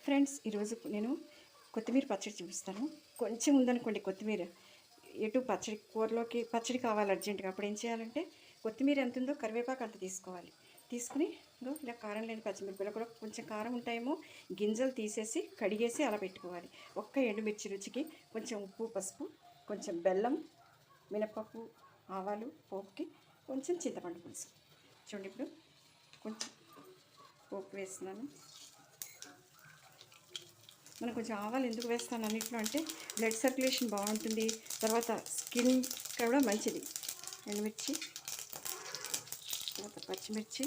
Friends, ఈరోజు నేను కొత్తిమీర పచ్చడి చూపిస్తాను. కొంచెం ఉందనుకోండి కొత్తిమీర, ఎటు పచ్చడి కూరలోకి పచ్చడి కావాలి అర్జెంటుగా. అప్పుడు ఏం చేయాలంటే కొత్తిమీర ఎంత ఉందో కరివేపాకు అంత తీసుకోవాలి. తీసుకుని ఇలా కారం లేని పచ్చిమిరపకాయలు కూడా కొంచెం కారం ఉంటాయేమో గింజలు తీసేసి కడిగేసి అలా పెట్టుకోవాలి. ఒక్క ఎండుమిర్చి రుచికి, కొంచెం ఉప్పు, పసుపు, కొంచెం బెల్లం, మినపప్పు, ఆవాలు పోపుకి, కొంచెం చింతపండు పులుసు. చూడండి, ఇప్పుడు కొంచెం పోపు వేస్తున్నాను. మనం కొంచెం ఆవాలు ఎందుకు వేస్తాను అన్నింటిలో అంటే బ్లడ్ సర్క్యులేషన్ బాగుంటుంది, తర్వాత స్కిన్ కూడా మంచిది. ఎండుమిర్చి, తర్వాత పచ్చిమిర్చి,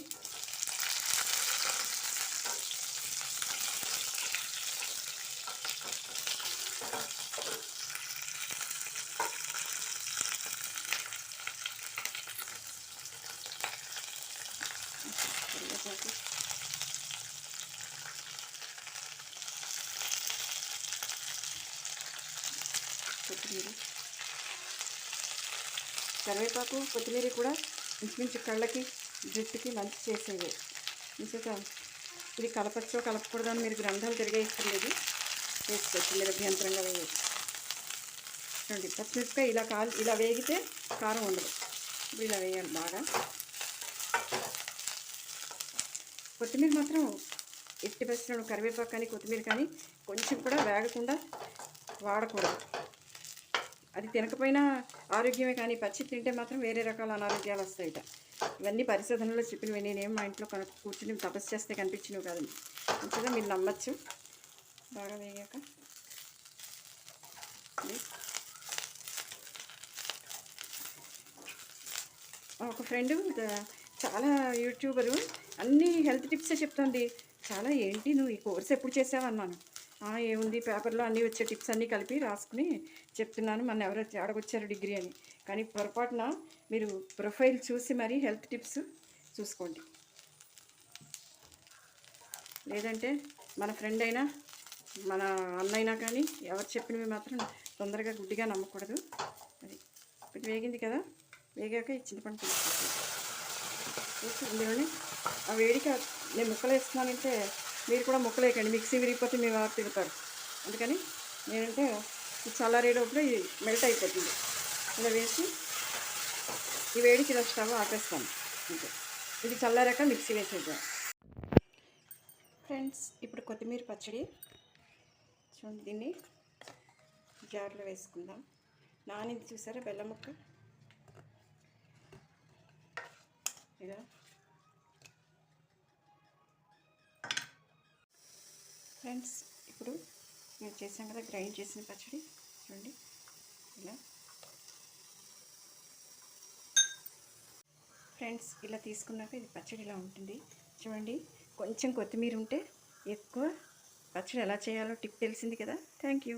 కొత్తిమీర, కరివేపాకు, కొత్తిమీర కూడా ఇంచుమించు కళ్ళకి, జుట్టుకి మంచి చేసేవి. ఇంకొక ఇది కలపచ్చో కలపకూడదు అని మీరు గ్రంథాలు తిరిగేయక్కర్లేదు, వేసుకోవచ్చు మీరు అభ్యంతరంగా వేయచ్చు. చూడండి, పచ్చిమిరపకాయ ఇలా వేగితే కారం ఉండదు. ఇప్పుడు ఇలా వేయాలి బాగా. కొత్తిమీర మాత్రం ఎట్టి పరిస్థితుల్లో కరివేపాకు కానీ కొత్తిమీర కానీ కొంచెం కూడా వేగకుండా వాడకూడదు. అది తినకపోయినా ఆరోగ్యమే, కానీ పచ్చి తింటే మాత్రం వేరే రకాల అనారోగ్యాలు వస్తాయిట. ఇవన్నీ పరిశోధనలో చెప్పినవి. నేనేం మా ఇంట్లో కూర్చుని తపస్సు చేస్తే కనిపించినవి కాదండి. మంచిగా మీరు నమ్మచ్చు. బాగా వేగాక ఒక ఫ్రెండు చాలా యూట్యూబరు అన్నీ హెల్త్ టిప్సే చెప్తుంది. చాలా ఏంటి నువ్వు ఈ కోర్స్ ఎప్పుడు చేసావన్నాను. ఏముంది, పేపర్లో అన్నీ వచ్చే టిప్స్ అన్నీ కలిపి రాసుకుని చెప్తున్నాను, మన ఎవరో అడగొచ్చారు డిగ్రీ అని. కానీ పొరపాటున మీరు ప్రొఫైల్ చూసి మరీ హెల్త్ టిప్స్ చూసుకోండి. లేదంటే మన ఫ్రెండ్ అయినా మన అన్నైనా కానీ ఎవరు చెప్పినవి మాత్రం తొందరగా గుడ్డిగా నమ్మకూడదు. అది ఇప్పుడు వేగింది కదా, వేగాక ఈ చింతపండు తీసి ఇందులోనే ఆ వేడికి నేను ముక్కలు వేస్తున్నానంటే మీరు కూడా ముక్కలు వేయకండి, మిక్సీ విరిగిపోతే మీ వారు తిడతారు. అందుకని నేనంటే చల్లారేటప్పుడు ఇది మెల్ట్ అయిపోతుంది. ఇలా వేసి ఈ వేడికి ఇలా స్టవ్ ఆపేస్తాను. అంతే, ఇది చల్లారాక మిక్సీ వేసేద్దాం. ఫ్రెండ్స్, ఇప్పుడు కొత్తిమీర పచ్చడి చూడండి, దీన్ని జార్లో వేసుకుందాం. నానింది చూసారా బెల్లం ముక్క, ఇలా. ఫ్రెండ్స్, ఇప్పుడు మేము చేసాం కదా గ్రైండ్ చేసిన పచ్చడి, చూడండి ఇలా. ఫ్రెండ్స్, ఇలా తీసుకున్నాక ఇది పచ్చడి ఇలా ఉంటుంది. చూడండి, కొంచెం కొత్తిమీర ఉంటే ఎక్కువ పచ్చడి ఎలా చేయాలో టిప్ తెలిసింది కదా. Thank you.